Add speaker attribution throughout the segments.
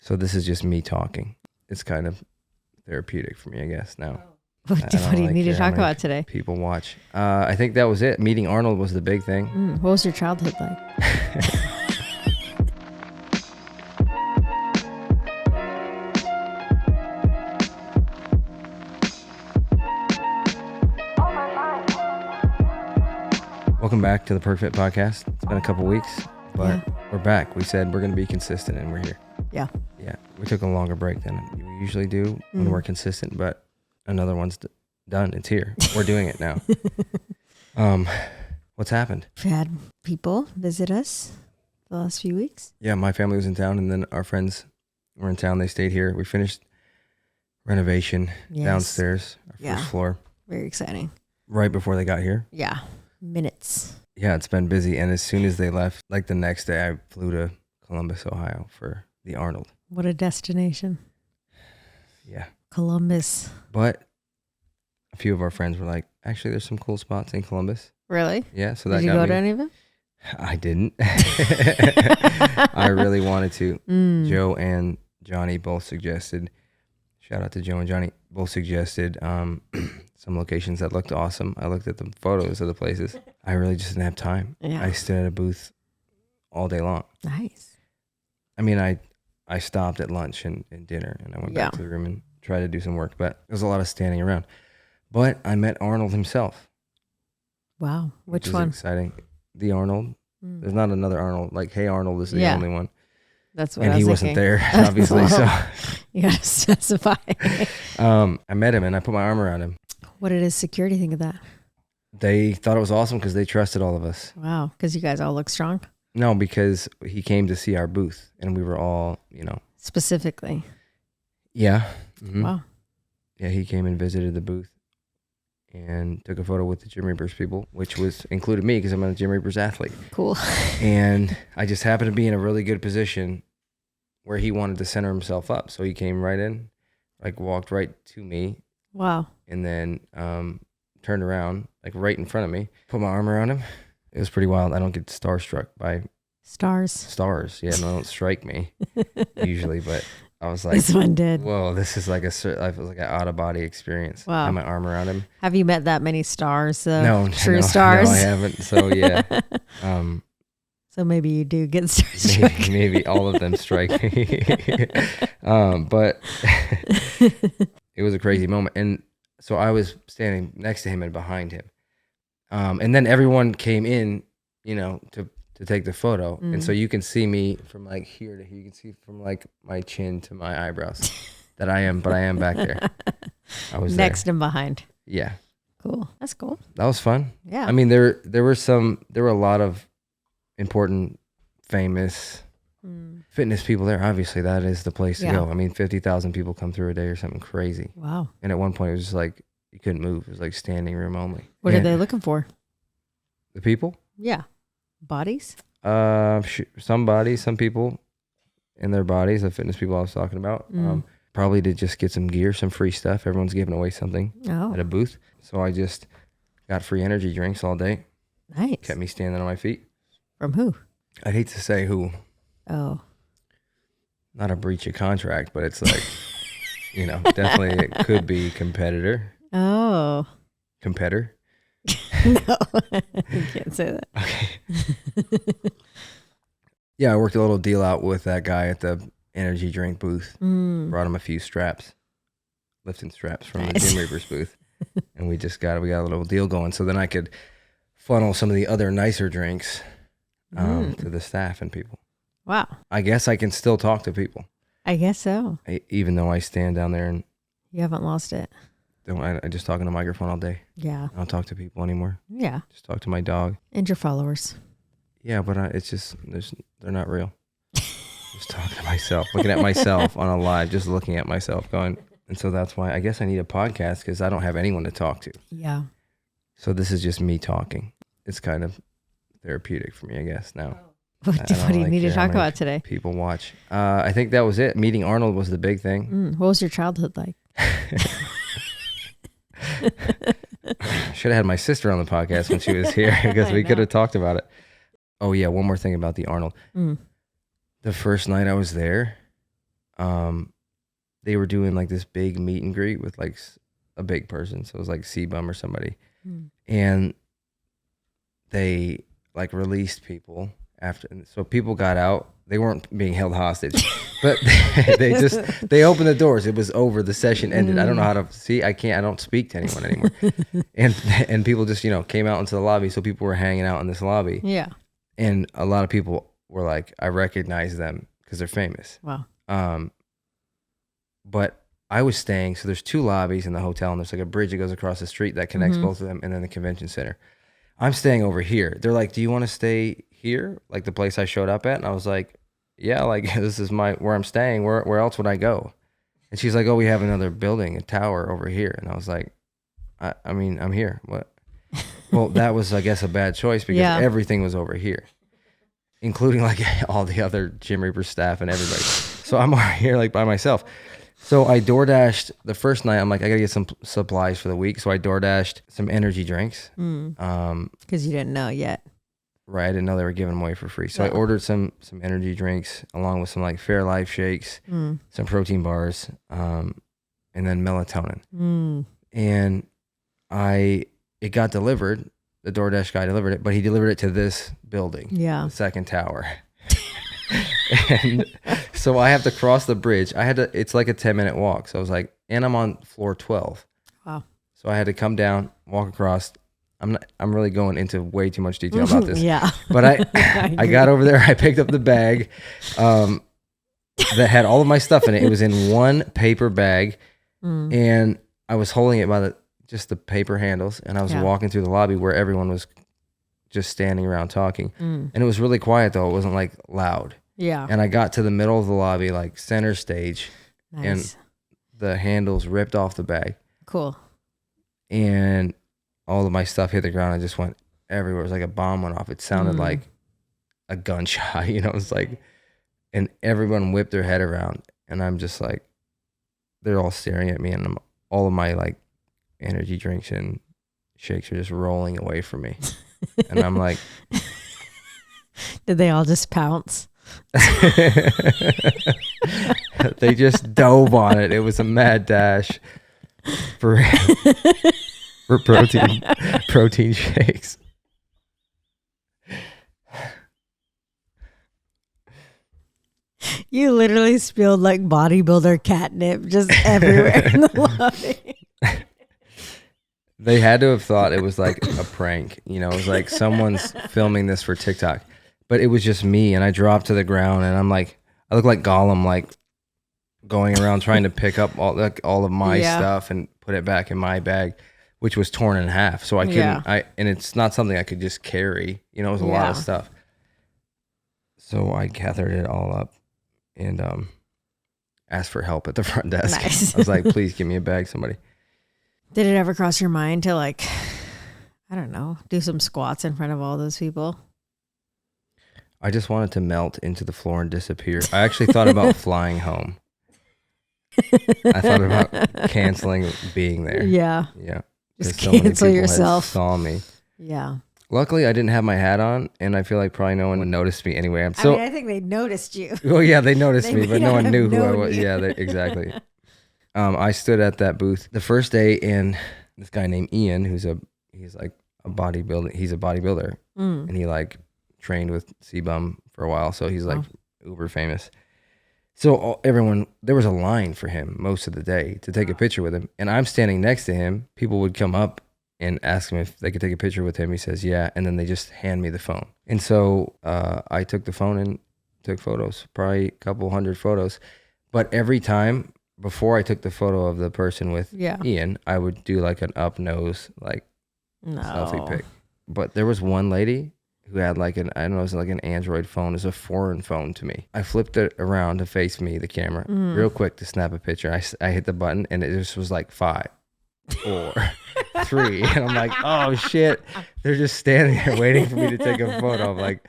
Speaker 1: So this is just me talking. It's kind of therapeutic for me, I guess, now.
Speaker 2: What do you need to talk about today?
Speaker 1: People watch. I think that was it. Meeting Arnold was the big thing.
Speaker 2: What was your childhood like?
Speaker 1: Welcome back to the Perkfitt podcast. It's been a couple weeks, but we're back. We said we're going to be consistent, and we're here. Yeah. We took a longer break than we usually do when we're consistent, but another one's done. It's here. We're doing it now. What's happened?
Speaker 2: We've had people visit us the last few weeks.
Speaker 1: Yeah, my family was in town, and then our friends were in town. They stayed here. We finished renovation downstairs, our first floor.
Speaker 2: Very exciting.
Speaker 1: Right before they got here.
Speaker 2: Yeah. Minutes.
Speaker 1: Yeah, it's been busy. And as soon as they left, like the next day, I flew to Columbus, Ohio for the Arnold.
Speaker 2: What a destination.
Speaker 1: Yeah.
Speaker 2: Columbus.
Speaker 1: But a few of our friends were like, actually, there's some cool spots in Columbus.
Speaker 2: Really?
Speaker 1: Yeah. So that
Speaker 2: Did you go to any of them?
Speaker 1: I didn't. I really wanted to. Joe and Johnny both suggested, shout out to Joe and Johnny, both suggested some locations that looked awesome. I looked at the photos of the places. I really just didn't have time.
Speaker 2: Yeah.
Speaker 1: I stood at a booth all day long.
Speaker 2: Nice.
Speaker 1: I mean, I stopped at lunch and dinner, and I went back to the room and tried to do some work, but there was a lot of standing around. But I met Arnold himself.
Speaker 2: Wow. Which
Speaker 1: is
Speaker 2: one?
Speaker 1: Exciting. The Arnold. There's not another Arnold. Like, hey, Arnold is the only one.
Speaker 2: That's what
Speaker 1: and
Speaker 2: I was
Speaker 1: he wasn't
Speaker 2: thinking.
Speaker 1: there, obviously. So
Speaker 2: you gotta specify.
Speaker 1: I met him and I put my arm around him.
Speaker 2: What did his security think of that?
Speaker 1: They thought it was awesome because they trusted all of us.
Speaker 2: Wow, because you guys all look strong?
Speaker 1: No, because he came to see our booth and we were all,
Speaker 2: Specifically?
Speaker 1: Yeah. Mm-hmm.
Speaker 2: Wow.
Speaker 1: Yeah, he came and visited the booth and took a photo with the Gym Reapers people, which included me because I'm a Gym Reapers athlete.
Speaker 2: Cool.
Speaker 1: And I just happened to be in a really good position where he wanted to center himself up. So he came right in, like walked right to me.
Speaker 2: Wow.
Speaker 1: And then turned around, like right in front of me, put my arm around him. It was pretty wild. I don't get starstruck by stars. Yeah, no, don't strike me usually, but I was like,
Speaker 2: this one did.
Speaker 1: Whoa, this is like an out of body experience.
Speaker 2: Wow.
Speaker 1: Had my arm around him.
Speaker 2: Have you met that many stars?
Speaker 1: No,
Speaker 2: stars?
Speaker 1: No, I haven't. So yeah.
Speaker 2: So maybe you do get starstruck.
Speaker 1: Maybe all of them strike me. But it was a crazy moment. And so I was standing next to him and behind him. And then everyone came in, to take the photo. And so you can see me from like here to here. You can see from like my chin to my eyebrows but I am back there. I was
Speaker 2: next
Speaker 1: there.
Speaker 2: and behind.
Speaker 1: Yeah.
Speaker 2: Cool. That's cool.
Speaker 1: That was fun.
Speaker 2: Yeah.
Speaker 1: I mean, there were a lot of important, famous fitness people there. Obviously, that is the place to go. I mean, 50,000 people come through a day or something crazy.
Speaker 2: Wow.
Speaker 1: And at one point, it was just like, you couldn't move. It was like standing room only.
Speaker 2: What are they looking for?
Speaker 1: The people?
Speaker 2: Yeah. Bodies?
Speaker 1: Some bodies, some people in their bodies, the fitness people I was talking about. Probably to just get some gear, some free stuff. Everyone's giving away something at a booth. So I just got free energy drinks all day.
Speaker 2: Nice.
Speaker 1: Kept me standing on my feet.
Speaker 2: From who?
Speaker 1: I'd hate to say who.
Speaker 2: Oh.
Speaker 1: Not a breach of contract, but it's like, definitely it could be competitor.
Speaker 2: Oh.
Speaker 1: Competitor?
Speaker 2: No, you can't say that.
Speaker 1: Okay. Yeah, I worked a little deal out with that guy at the energy drink booth. Brought him a few lifting straps from the Gym Reapers booth. And we got a little deal going. So then I could funnel some of the other nicer drinks to the staff and people.
Speaker 2: Wow.
Speaker 1: I guess I can still talk to people.
Speaker 2: I guess so.
Speaker 1: Even though I stand down there and...
Speaker 2: You haven't lost it.
Speaker 1: I just talk on a microphone all day.
Speaker 2: Yeah.
Speaker 1: I don't talk to people anymore.
Speaker 2: Yeah.
Speaker 1: Just talk to my dog.
Speaker 2: And your followers.
Speaker 1: Yeah, but it's just, they're not real. Just talking to myself, looking at myself on a live, just looking at myself going. And so that's why I guess I need a podcast because I don't have anyone to talk to.
Speaker 2: Yeah.
Speaker 1: So this is just me talking. It's kind of therapeutic for me, I guess, now.
Speaker 2: What do you need to talk about today?
Speaker 1: People watch. I think that was it. Meeting Arnold was the big thing.
Speaker 2: What was your childhood like?
Speaker 1: Should have had my sister on the podcast when she was here because we could have talked about it. Oh yeah, one more thing about the Arnold. The first night I was there, they were doing like this big meet and greet with like a big person. So it was like C-Bum or somebody. And they like released people after. So people got out. They weren't being held hostage, but they opened the doors. It was over. The session ended. I don't know how to see. I don't speak to anyone anymore. and people just, came out into the lobby. So people were hanging out in this lobby.
Speaker 2: Yeah.
Speaker 1: And a lot of people were like, I recognize them because they're famous.
Speaker 2: Wow.
Speaker 1: But I was staying, so there's 2 lobbies in the hotel, and there's like a bridge that goes across the street that connects both of them, and then the convention center. I'm staying over here. They're like, do you want to stay here? Like the place I showed up at? And I was like, yeah, like this is where I'm staying. Where else would I go? And she's like, oh, we have another building, a tower over here. And I was like, I mean, I'm here. What? Well, that was, I guess, a bad choice because everything was over here, including like all the other Jim Reaper staff and everybody. So I'm over here like by myself. So I DoorDashed the first night. I'm like, I gotta get some supplies for the week. So I DoorDashed some energy drinks.
Speaker 2: Because you didn't know yet.
Speaker 1: Right, I didn't know they were giving them away for free. So I ordered some energy drinks along with some like Fairlife shakes, some protein bars, and then melatonin. And it got delivered. The DoorDash guy delivered it, but he delivered it to this building, the second tower. And so I have to cross the bridge. It's like a 10-minute walk. So I was like, and I'm on floor 12.
Speaker 2: Wow.
Speaker 1: So I had to come down, walk across. I'm really going into way too much detail about this.
Speaker 2: Yeah.
Speaker 1: But I got over there. I picked up the bag that had all of my stuff in it. It was in one paper bag, and I was holding it by just the paper handles, and I was walking through the lobby where everyone was just standing around talking. And it was really quiet though. It wasn't like loud.
Speaker 2: Yeah.
Speaker 1: And I got to the middle of the lobby, like center stage, and the handles ripped off the bag.
Speaker 2: Cool.
Speaker 1: And all of my stuff hit the ground. I just went everywhere. It was like a bomb went off. It sounded like a gunshot, it was like, and everyone whipped their head around, and I'm just like, they're all staring at me, and all of my like energy drinks and shakes are just rolling away from me. And I'm like,
Speaker 2: did they all just pounce?
Speaker 1: They just dove on it. It was a mad dash for protein shakes.
Speaker 2: You literally spilled like bodybuilder catnip just everywhere in the lobby.
Speaker 1: They had to have thought it was like a prank. It was like someone's filming this for TikTok. But it was just me, and I dropped to the ground, and I'm like, I look like Gollum, like going around trying to pick up all of my stuff and put it back in my bag, which was torn in half. So I couldn't, and it's not something I could just carry. It was a lot of stuff. So I gathered it all up and asked for help at the front desk. Nice. I was like, please give me a bag, somebody.
Speaker 2: Did it ever cross your mind to like, I don't know, do some squats in front of all those people?
Speaker 1: I just wanted to melt into the floor and disappear. I actually thought about flying home. I thought about canceling being there.
Speaker 2: Yeah.
Speaker 1: Yeah.
Speaker 2: Just cancel yourself.
Speaker 1: Saw me.
Speaker 2: Yeah.
Speaker 1: Luckily, I didn't have my hat on, and I feel like probably no one would notice me anyway.
Speaker 2: I think they noticed you.
Speaker 1: Well, yeah, they noticed me, but no one knew who I was. Yeah, exactly. I stood at that booth the first day, and this guy named Ian, he's like a bodybuilder. He's a bodybuilder, and he like trained with C-Bum for a while, so he's like uber famous. So there was a line for him most of the day to take a picture with him, and I'm standing next to him. People would come up and ask him if they could take a picture with him. He says, yeah, and then they just hand me the phone. And so I took the phone and took photos, probably a couple hundred photos. But every time before I took the photo of the person with Ian, I would do like an up nose, like selfie pic. But there was one lady who had like it was like an Android phone. It was a foreign phone to me. I flipped it around to face me, the camera, real quick to snap a picture. I hit the button, and it just was like 5, 4, 3. And I'm like, oh shit. They're just standing there waiting for me to take a photo. I'm like,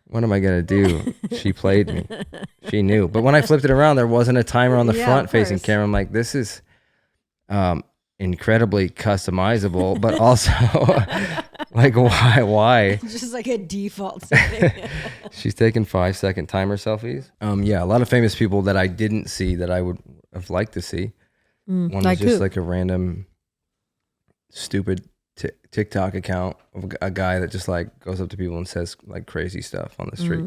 Speaker 1: what am I going to do? She played me. She knew. But when I flipped it around, there wasn't a timer on the front facing camera. I'm like, this is incredibly customizable, but also Like, why?
Speaker 2: Just like a default setting.
Speaker 1: She's taking 5-second timer selfies. Yeah, a lot of famous people that I didn't see that I would have liked to see. One was
Speaker 2: like
Speaker 1: just
Speaker 2: who?
Speaker 1: like a random stupid TikTok account of a guy that just like goes up to people and says like crazy stuff on the street.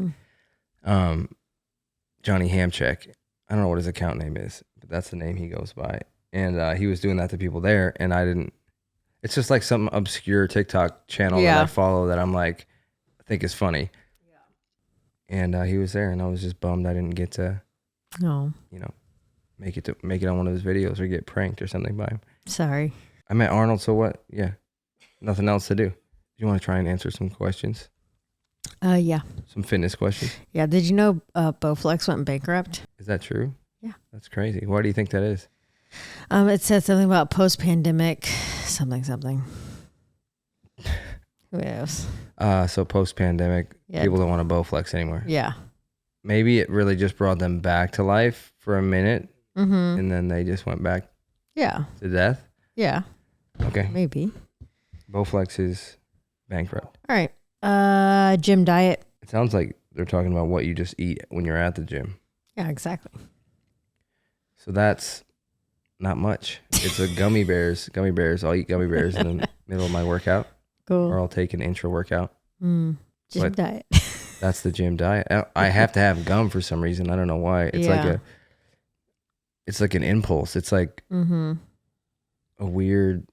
Speaker 1: Johnny Hamcheck. I don't know what his account name is, but that's the name he goes by. And he was doing that to people there, and I didn't. It's just like some obscure TikTok channel that I follow that I'm like, I think is funny. Yeah. And he was there, and I was just bummed I didn't get to, make it on one of his videos or get pranked or something by him.
Speaker 2: Sorry.
Speaker 1: I met Arnold, so what? Yeah, nothing else to do. Do you want to try and answer some questions?
Speaker 2: Yeah.
Speaker 1: Some fitness questions?
Speaker 2: Yeah. Did you know Bowflex went bankrupt?
Speaker 1: Is that true?
Speaker 2: Yeah.
Speaker 1: That's crazy. Why do you think that is?
Speaker 2: It said something about post-pandemic, something. Who knows?
Speaker 1: So post-pandemic, people don't want to Bowflex anymore.
Speaker 2: Yeah.
Speaker 1: Maybe it really just brought them back to life for a minute, and then they just went back to death?
Speaker 2: Yeah.
Speaker 1: Okay.
Speaker 2: Maybe.
Speaker 1: Bowflex is bankrupt.
Speaker 2: All right. Gym diet.
Speaker 1: It sounds like they're talking about what you just eat when you're at the gym.
Speaker 2: Yeah, exactly.
Speaker 1: So that's not much. It's a gummy bears. I'll eat gummy bears in the middle of my workout.
Speaker 2: Cool.
Speaker 1: Or I'll take an intra workout.
Speaker 2: Gym diet.
Speaker 1: That's the gym diet. I have to have gum for some reason. I don't know why. It's like an impulse. It's like a weird,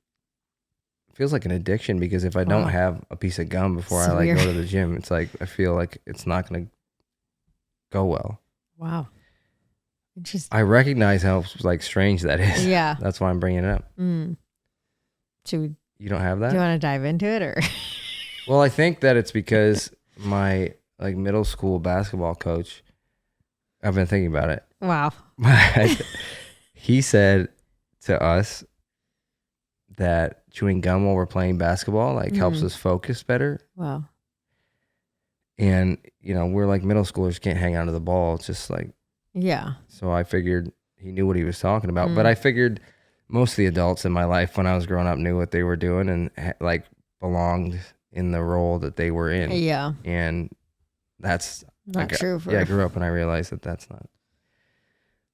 Speaker 1: feels like an addiction, because if I don't have a piece of gum before I go to the gym, it's like I feel like it's not going to go well.
Speaker 2: Wow. Interesting.
Speaker 1: I recognize how like strange that is.
Speaker 2: Yeah.
Speaker 1: That's why I'm bringing it up. You don't have that?
Speaker 2: Do you want to dive into it, or?
Speaker 1: Well, I think that it's because my like middle school basketball coach, I've been thinking about it.
Speaker 2: Wow.
Speaker 1: He said to us that chewing gum while we're playing basketball like helps us focus better.
Speaker 2: Wow.
Speaker 1: And we're like middle schoolers, can't hang on to the ball. It's just like,
Speaker 2: yeah.
Speaker 1: So I figured he knew what he was talking about, but I figured most of the adults in my life when I was growing up knew what they were doing and like belonged in the role that they were in.
Speaker 2: Yeah.
Speaker 1: And that's
Speaker 2: not true.
Speaker 1: I grew up and I realized that that's not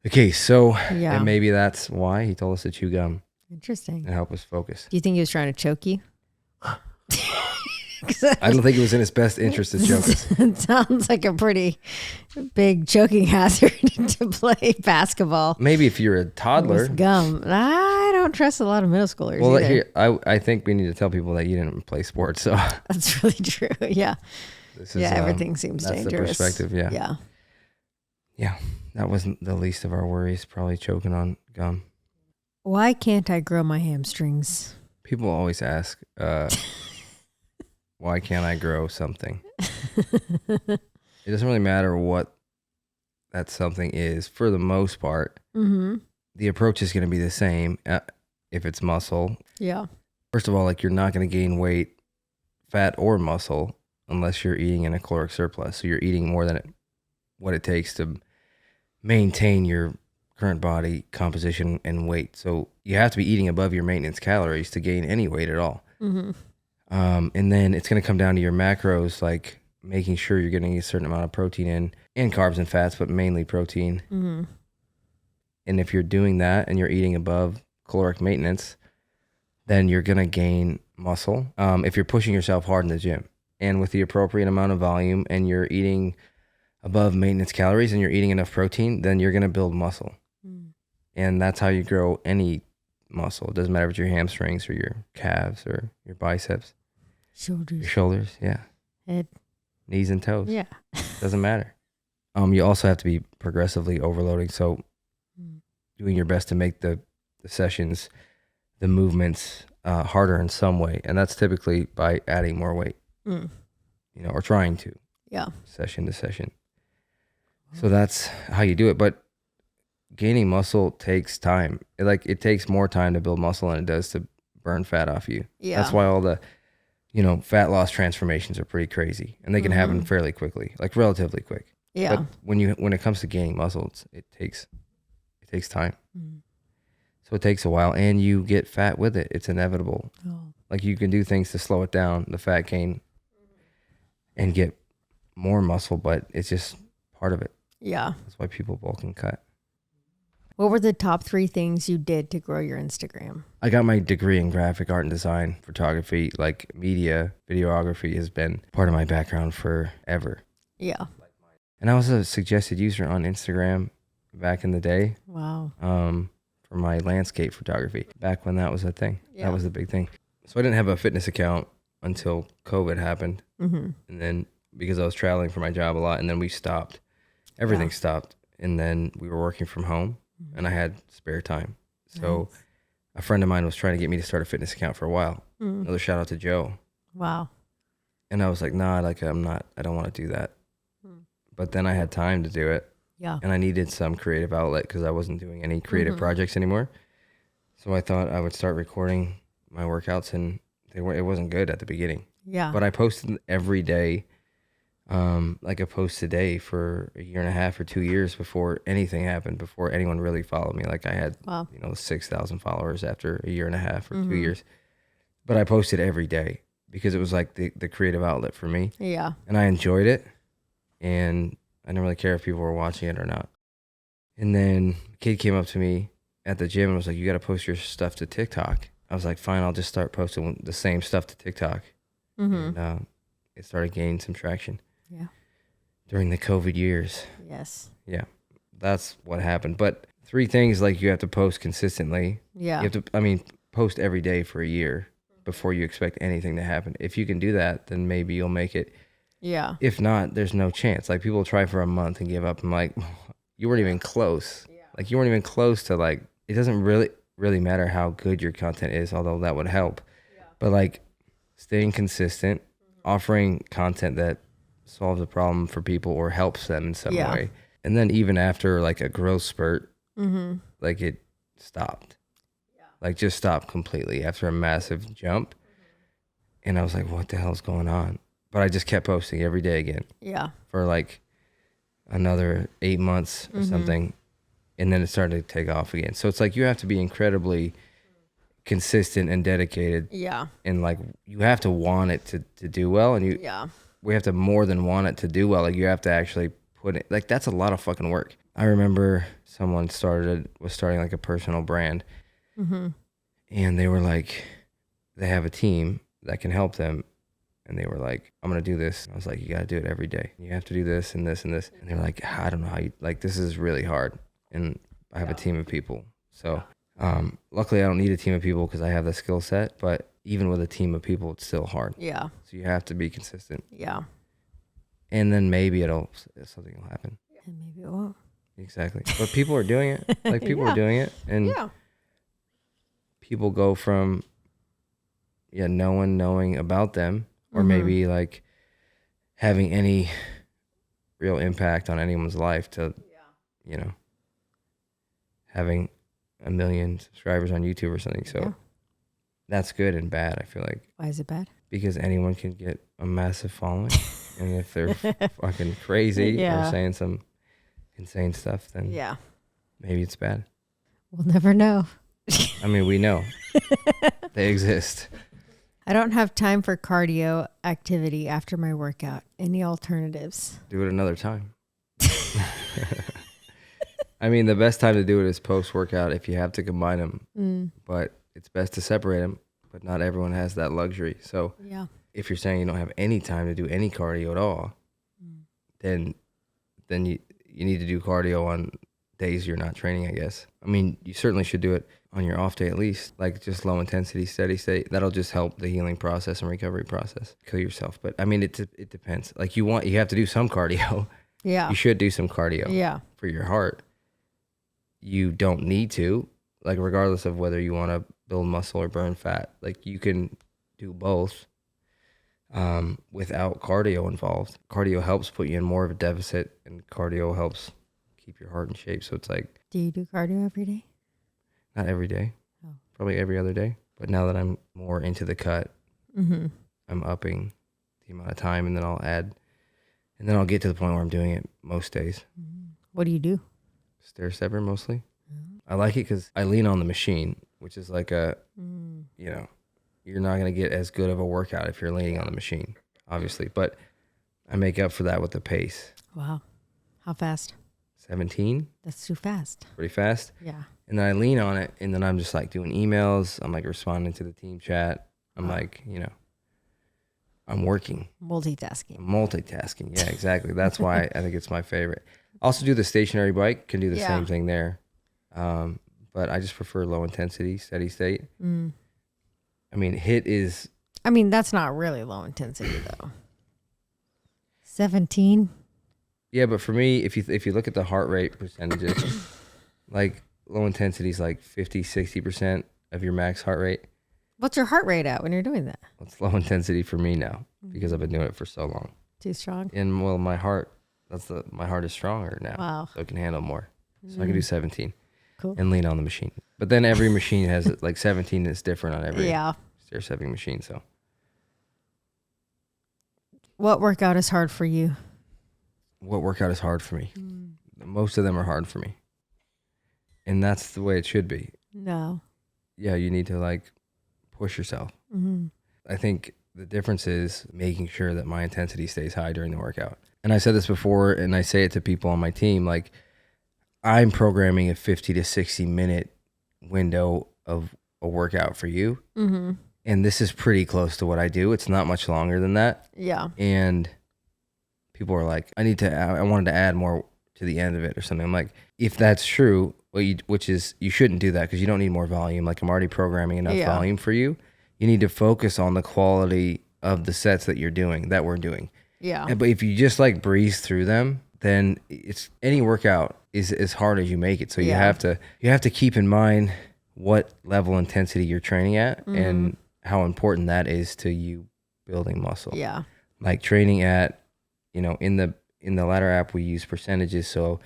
Speaker 1: the case. So, and maybe that's why he told us to chew gum.
Speaker 2: Interesting.
Speaker 1: And help us focus.
Speaker 2: Do you think he was trying to choke you?
Speaker 1: I don't think it was in his best interest to choke us.
Speaker 2: It sounds like a pretty big choking hazard to play basketball.
Speaker 1: Maybe if you're a toddler.
Speaker 2: With gum. I don't trust a lot of middle schoolers.
Speaker 1: Well,
Speaker 2: either.
Speaker 1: Here, I think we need to tell people that you didn't play sports. So
Speaker 2: that's really true. Yeah.
Speaker 1: This is,
Speaker 2: everything seems
Speaker 1: that's
Speaker 2: dangerous.
Speaker 1: The perspective. Yeah.
Speaker 2: Yeah.
Speaker 1: Yeah. That wasn't the least of our worries, probably choking on gum.
Speaker 2: Why can't I grow my hamstrings?
Speaker 1: People always ask, why can't I grow something? It doesn't really matter what that something is. For the most part, the approach is going to be the same if it's muscle.
Speaker 2: Yeah.
Speaker 1: First of all, like you're not going to gain weight, fat or muscle, unless you're eating in a caloric surplus. So you're eating more than what it takes to maintain your current body composition and weight. So you have to be eating above your maintenance calories to gain any weight at all. And then it's going to come down to your macros, like making sure you're getting a certain amount of protein in and carbs and fats, but mainly protein. And if you're doing that and you're eating above caloric maintenance, then you're going to gain muscle. If you're pushing yourself hard in the gym and with the appropriate amount of volume and you're eating above maintenance calories and you're eating enough protein, then you're going to build muscle. And that's how you grow any muscle. It doesn't matter if it's your hamstrings or your calves or your biceps.
Speaker 2: Shoulders.
Speaker 1: Your shoulders, yeah.
Speaker 2: Head.
Speaker 1: Knees and toes.
Speaker 2: Yeah.
Speaker 1: Doesn't matter. You also have to be progressively overloading. So doing your best to make the sessions, the movements harder in some way. And that's typically by adding more weight, or trying to.
Speaker 2: Yeah.
Speaker 1: Session to session. So that's how you do it. But gaining muscle takes time. It takes more time to build muscle than it does to burn fat off you.
Speaker 2: Yeah.
Speaker 1: That's why all the, fat loss transformations are pretty crazy, and they can happen fairly quickly, like relatively quick.
Speaker 2: Yeah.
Speaker 1: But when it comes to gaining muscle, it takes time. So it takes a while, and you get fat with it. It's inevitable.
Speaker 2: Oh.
Speaker 1: Like you can do things to slow it down, the fat gain, and get more muscle, but it's just part of it.
Speaker 2: Yeah.
Speaker 1: That's why people bulk and cut.
Speaker 2: What were the top 3 things you did to grow your Instagram?
Speaker 1: I got my degree in graphic art and design, photography, like media, videography has been part of my background forever.
Speaker 2: Yeah.
Speaker 1: And I was a suggested user on Instagram back in the day.
Speaker 2: Wow.
Speaker 1: For my landscape photography, back when that was a thing.
Speaker 2: Yeah.
Speaker 1: That was the big thing. So I didn't have a fitness account until COVID happened.
Speaker 2: Mm-hmm.
Speaker 1: And then because I was traveling for my job a lot, and then we stopped. Everything stopped. And then we were working from home, and I had spare time. So a friend of mine was trying to get me to start a fitness account for a while. Another shout out to Joe.
Speaker 2: Wow.
Speaker 1: And I was like, nah, like I don't want to do that. But then I had time to do it.
Speaker 2: Yeah.
Speaker 1: And I needed some creative outlet because I wasn't doing any creative projects anymore. So I thought I would start recording my workouts, and it wasn't good at the beginning.
Speaker 2: Yeah.
Speaker 1: But I posted every day, like a post a day for a year and a half or 2 years before anything happened, before anyone really followed me. Like I had, 6,000 followers after a year and a half or 2 years. But I posted every day because it was like the creative outlet for me.
Speaker 2: Yeah.
Speaker 1: And I enjoyed it. And I didn't really care if people were watching it or not. And then a kid came up to me at the gym and was like, you got to post your stuff to TikTok. I was like, fine, I'll just start posting the same stuff to TikTok. And it started gaining some traction.
Speaker 2: Yeah.
Speaker 1: During the COVID years.
Speaker 2: Yes.
Speaker 1: Yeah. That's what happened. But 3 things, like you have to post consistently.
Speaker 2: Yeah.
Speaker 1: You have to, post every day for a year before you expect anything to happen. If you can do that, then maybe you'll make it.
Speaker 2: Yeah.
Speaker 1: If not, there's no chance. Like people try for a month and give up. I'm like, you weren't even close. Yeah. Like you weren't even close to like, it doesn't really matter how good your content is, although that would help. Yeah. But like staying consistent, offering content that solves a problem for people or helps them in some way. And then even after like a growth spurt, like it stopped. Yeah. Like just stopped completely after a massive jump. And I was like, what the hell's going on? But I just kept posting every day again. Yeah. For like another 8 months or something. And then it started to take off again. So it's like you have to be incredibly consistent and dedicated. Yeah. And like you have to want it to do well. And we have to more than want it to do well. Like you have to actually put it, like that's a lot of fucking work. I remember someone was starting like a personal brand. And they were like, they have a team that can help them. And they were like, I'm going to do this. And I was like, you got to do it every day. You have to do this and this and this. And they're like, I don't know how you, like, this is really hard. And I have a team of people. So luckily I don't need a team of people because I have the skill set. But even with a team of people, it's still hard. Yeah. So you have to be consistent. Yeah. And then maybe something will happen.
Speaker 2: And maybe it won't.
Speaker 1: Exactly. But people are doing it. Like people are doing it. And people go from, no one knowing about them. Or maybe like having any real impact on anyone's life to, having 1 million subscribers on YouTube or something. So that's good and bad, I feel like.
Speaker 2: Why is it bad?
Speaker 1: Because anyone can get a massive following. And if they're fucking crazy or saying some insane stuff, then maybe it's bad.
Speaker 2: We'll never know.
Speaker 1: I mean, we know. They exist.
Speaker 2: I don't have time for cardio activity after my workout. Any alternatives?
Speaker 1: Do it another time. I mean, the best time to do it is post-workout if you have to combine them. But it's best to separate them. But not everyone has that luxury. So if you're saying you don't have any time to do any cardio at all, then you need to do cardio on days you're not training, I guess. I mean, you certainly should do it on your off day at least, like just low intensity, steady state. That'll just help the healing process and recovery process. Kill yourself. But I mean, it depends. Like you have to do some cardio. Yeah. You should do some cardio. Yeah. For your heart. You don't need to, like regardless of whether you want to build muscle or burn fat. Like you can do both without cardio involved. Cardio helps put you in more of a deficit, and cardio helps keep your heart in shape. So it's like,
Speaker 2: do you do cardio every day?
Speaker 1: Not every day, probably every other day. But now that I'm more into the cut, I'm upping the amount of time, and then I'll get to the point where I'm doing it most days.
Speaker 2: What do you do?
Speaker 1: Stair stepper mostly. I like it because I lean on the machine, which is like a, you're not going to get as good of a workout if you're leaning on the machine, obviously. But I make up for that with the pace.
Speaker 2: Wow. How fast?
Speaker 1: 17.
Speaker 2: That's too fast.
Speaker 1: Pretty fast.
Speaker 2: Yeah.
Speaker 1: And then I lean on it, and then I'm just like doing emails. I'm like responding to the team chat. I'm like, I'm working. Multitasking. Yeah, exactly. That's why I think it's my favorite. Also do the stationary bike, can do the same thing there. But I just prefer low intensity, steady state. I mean,
Speaker 2: that's not really low intensity though. 17.
Speaker 1: Yeah, but for me, if you look at the heart rate percentages, like low intensity is like 50, 60% of your max heart rate.
Speaker 2: What's your heart rate at when you're doing that?
Speaker 1: Well, it's low intensity for me now because I've been doing it for so long.
Speaker 2: Too strong?
Speaker 1: And well, my heart is stronger now.
Speaker 2: Wow.
Speaker 1: So it can handle more. So I can do 17.
Speaker 2: Cool.
Speaker 1: And lean on the machine. But then every machine has like 17 is different on every stair stepping machine. So
Speaker 2: what workout is hard for you?
Speaker 1: What workout is hard for me? Most of them are hard for me. And that's the way it should be.
Speaker 2: No.
Speaker 1: Yeah, you need to like push yourself. I think the difference is making sure that my intensity stays high during the workout. And I said this before, and I say it to people on my team, like I'm programming a 50 to 60 minute window of a workout for you. And this is pretty close to what I do. It's not much longer than that.
Speaker 2: Yeah.
Speaker 1: And people are like, I wanted to add more to the end of it or something. I'm like, if that's true, which is you shouldn't do that because you don't need more volume. Like I'm already programming enough volume for you. You need to focus on the quality of the sets that we're doing.
Speaker 2: Yeah.
Speaker 1: But if you just like breeze through them, then it's any workout is as hard as you make it. So you have to keep in mind what level intensity you're training at and how important that is to you building muscle.
Speaker 2: Yeah.
Speaker 1: Like training at, in the ladder app we use percentages. So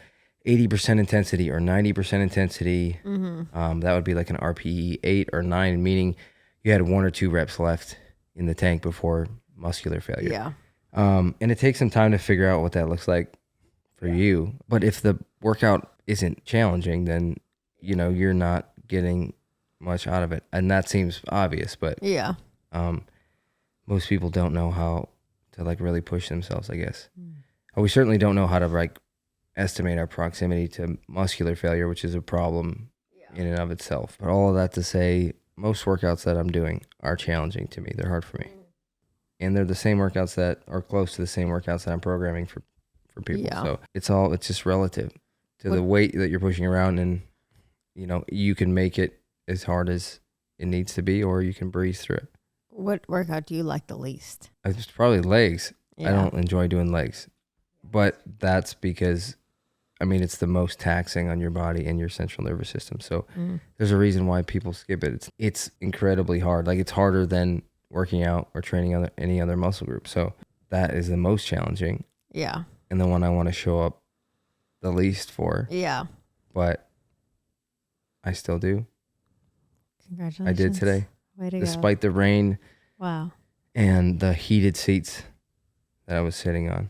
Speaker 1: 80% intensity or 90% intensity, that would be like an RPE 8 or 9, meaning you had 1 or 2 reps left in the tank before muscular failure.
Speaker 2: Yeah.
Speaker 1: And it takes some time to figure out what that looks like for you. But if the workout isn't challenging, then, you're not getting much out of it. And that seems obvious, but most people don't know how to like really push themselves, I guess. We certainly don't know how to like estimate our proximity to muscular failure, which is a problem in and of itself. But all of that to say, most workouts that I'm doing are challenging to me. They're hard for me. And they're the same workouts that are close to the same workouts that I'm programming for people.
Speaker 2: Yeah.
Speaker 1: So it's just relative to the weight that you're pushing around, and you can make it as hard as it needs to be, or you can breeze through it.
Speaker 2: What workout do you like the least?
Speaker 1: It's probably legs.
Speaker 2: Yeah.
Speaker 1: I don't enjoy doing legs, but that's because it's the most taxing on your body and your central nervous system. So there's a reason why people skip it. It's incredibly hard. Like it's harder than working out or training any other muscle group. So that is the most challenging.
Speaker 2: Yeah.
Speaker 1: And the one I want to show up the least for.
Speaker 2: Yeah.
Speaker 1: But I still do.
Speaker 2: Congratulations.
Speaker 1: I did today.
Speaker 2: Way to
Speaker 1: Despite the rain.
Speaker 2: Wow.
Speaker 1: And the heated seats that I was sitting on.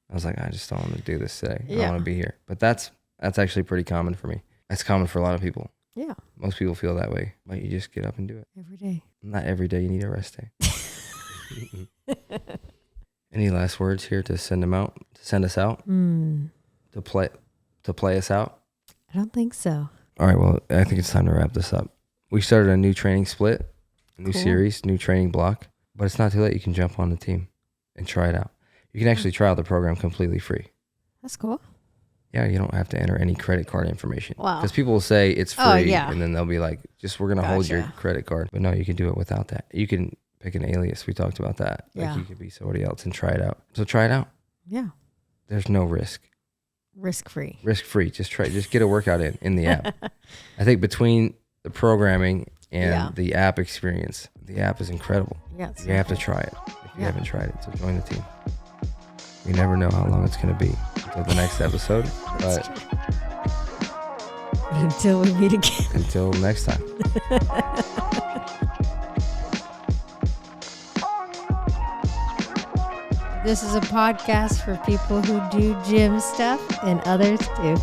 Speaker 1: I was like, I just don't want to do this today. I want to be here. But that's actually pretty common for me. That's common for a lot of people.
Speaker 2: Yeah.
Speaker 1: Most people feel that way. But you just get up and do it.
Speaker 2: Every day.
Speaker 1: Not every day. You need a rest day. Any last words here to send us out? To play us out?
Speaker 2: I don't think so.
Speaker 1: All right. Well, I think it's time to wrap this up. We started a new training split, a new series, new training block. But it's not too late. You can jump on the team and try it out. You can actually try out the program completely free.
Speaker 2: That's cool.
Speaker 1: Yeah, you don't have to enter any credit card information.
Speaker 2: Wow.
Speaker 1: Because people will say it's free, and then they'll be like, we're going to hold your credit card. But no, you can do it without that. You can pick an alias. We talked about that.
Speaker 2: Yeah.
Speaker 1: Like you could be somebody else and try it out. So try it out.
Speaker 2: Yeah.
Speaker 1: There's no risk.
Speaker 2: Risk-free.
Speaker 1: Risk-free. Just get a workout in the app. I think between the programming and the app experience, the app is incredible.
Speaker 2: Yeah,
Speaker 1: you have to try it if you haven't tried it. So join the team. We never know how long it's going to be until the next episode. But
Speaker 2: until we meet again.
Speaker 1: Until next time.
Speaker 2: This is a podcast for people who do gym stuff and others too.